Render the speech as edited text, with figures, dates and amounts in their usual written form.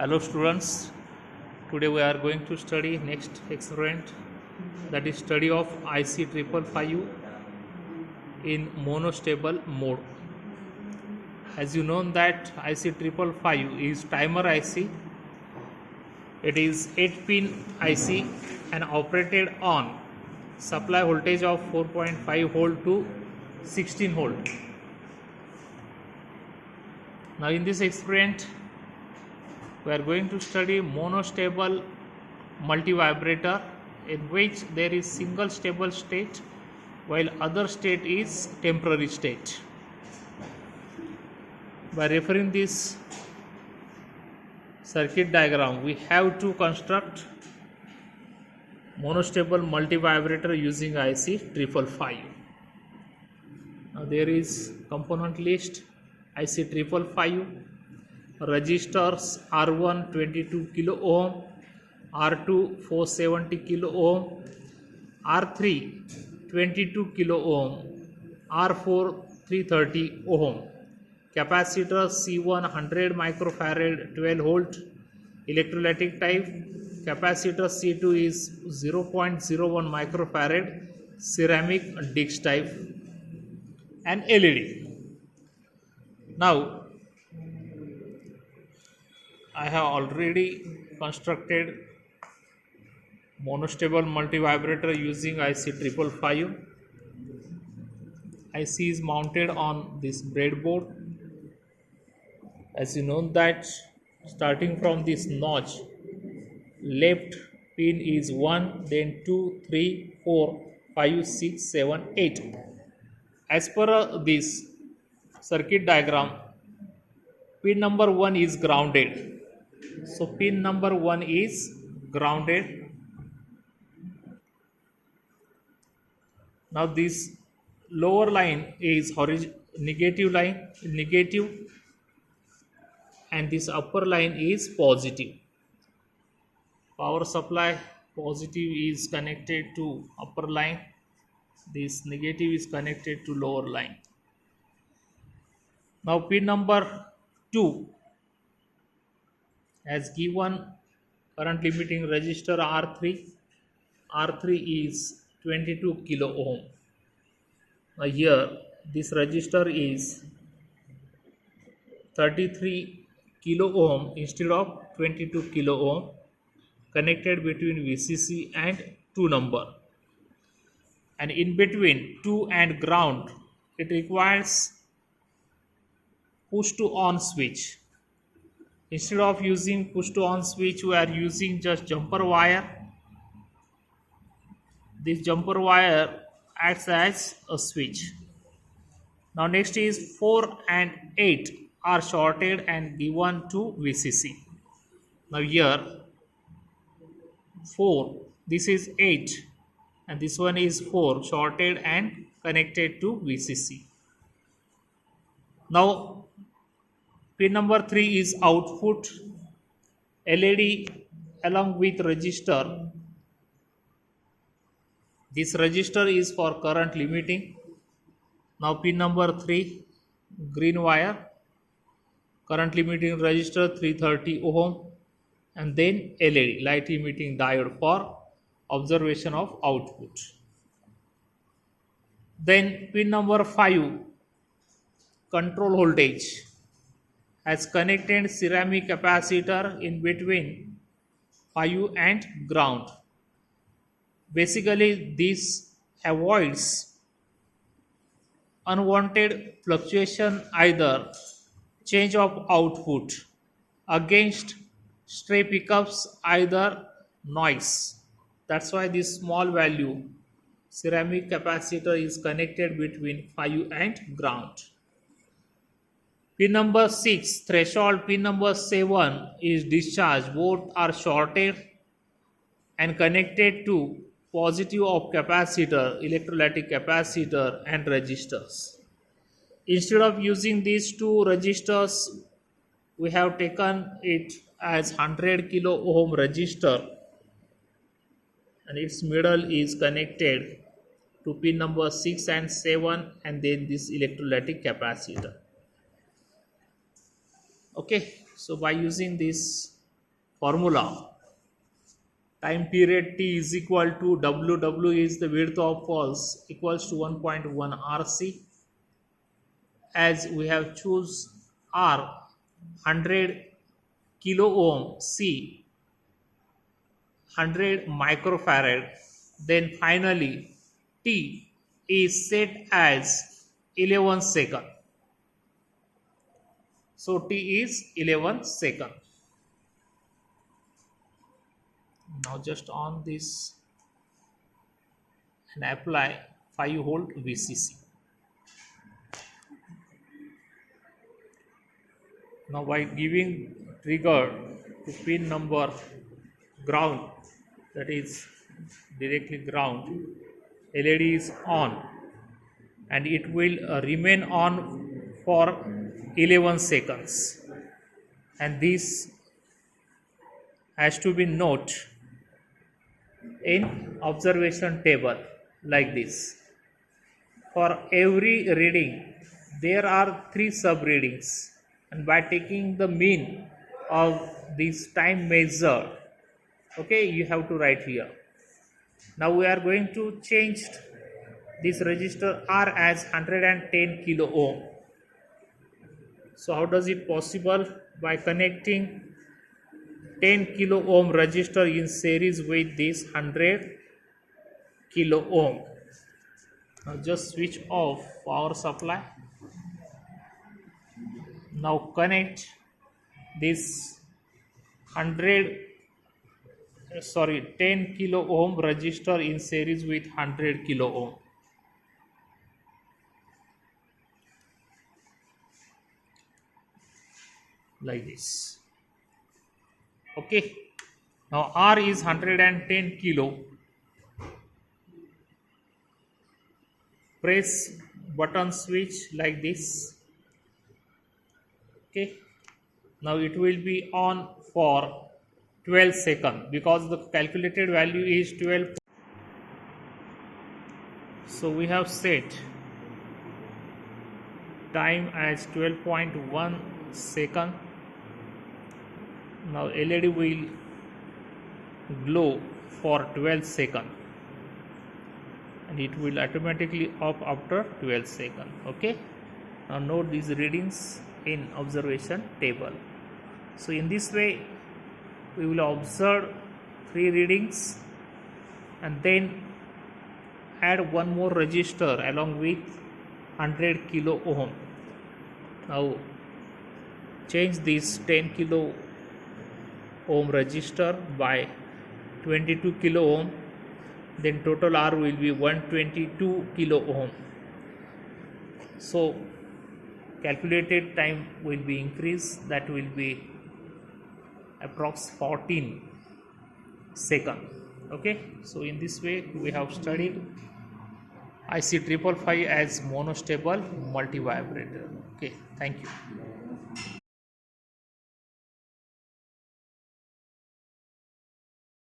Hello students, today we are going to study next experiment, that is study of IC 555 in monostable mode. As you know that IC 555 is timer IC. It is 8-pin IC and operated on supply voltage of 4.5 volt to 16 volt. Now in this experiment we are going to study monostable multivibrator, in which there is single stable state while other state is temporary state. By referring this circuit diagram, we have to construct monostable multivibrator using IC 555. Now there is component list: IC 555, resistors R1 22 kilo ohm, R2 470 kilo ohm, R3 22 kilo ohm, R4 330 ohm, capacitor C1 100 microfarad 12 volt, electrolytic type, capacitor C2 is 0.01 microfarad, ceramic disc type, and LED. Now I have already constructed monostable multivibrator using IC 555. IC is mounted on this breadboard. As you know that starting from this notch, left pin is 1, then 2, 3, 4, 5, 6, 7, 8. As per this circuit diagram, pin number 1 is grounded. So pin number 1 is grounded. Now this lower line is negative line, and this upper line is positive. Power supply positive is connected to upper line, this negative is connected to lower line. Now pin number 2 has given current limiting resistor R3. R3 is 22 kilo ohm. Now here this resistor is 33 kilo ohm instead of 22 kilo ohm, connected between VCC and 2 number, and in between 2 and ground it requires push to on switch. Instead of using push to on switch, we are using just jumper wire. This jumper wire acts as a switch. Now next is 4 and 8 are shorted and given to VCC. Now here 4, this is 8, and this one is 4 shorted and connected to VCC. Now pin number 3 is output. LED along with resistor. This resistor is for current limiting. Now pin number 3, green wire, current limiting resistor 330 ohm, and then LED, light emitting diode, for observation of output. Then pin number 5, control voltage, has connected ceramic capacitor in between 5 and ground. Basically this avoids unwanted fluctuation, either change of output against stray pickups, either noise. That's why this small value ceramic capacitor is connected between 5 and ground. Pin number 6, threshold, pin number 7 is discharge. Both are shorted and connected to positive of capacitor, electrolytic capacitor, and resistors. Instead of using these two resistors, we have taken it as 100 kilo ohm resistor, and its middle is connected to pin number 6 and 7, and then this electrolytic capacitor. Okay, so by using this formula. Time period T is equal to W is the width of pulse equals to 1.1 RC. As we have choose R 100 kilo ohm, C 100 microfarad, then finally T is set as 11 second. So T is 11 second. Now just on this and apply 5 volt VCC. Now by giving trigger to pin number ground, that is directly ground, LED is on and it will remain on for 11 seconds, and this has to be noted in observation table like this. For every reading there are 3 sub readings, and by taking the mean of this time measure, okay, you have to write here. Now we are going to change this resistor R as 110 kilo ohm. So how does it possible? By connecting 10 kilo ohm resistor in series with this 100 kilo ohm. Now just switch off power supply. Now connect this 10 kilo ohm resistor in series with 100 kilo ohm. Like this. Okay. Now R is 110 kilo. Press button switch like this. Okay. Now it will be on for 12 seconds because the calculated value is 12. So we have set time as 12.1 second. Now LED will glow for 12 seconds and it will automatically off after 12 seconds. Okay. Now note these readings in observation table. So in this way we will observe 3 readings and then add one more resistor along with 100 kilo ohm. Now change this 10 kilo ohm resistor by 22 kilo ohm, then total R will be 122 kilo ohm. So calculated time will be increased, that will be approx 14 seconds. Okay, so in this way we have studied IC 555 as monostable multivibrator. Okay, thank you.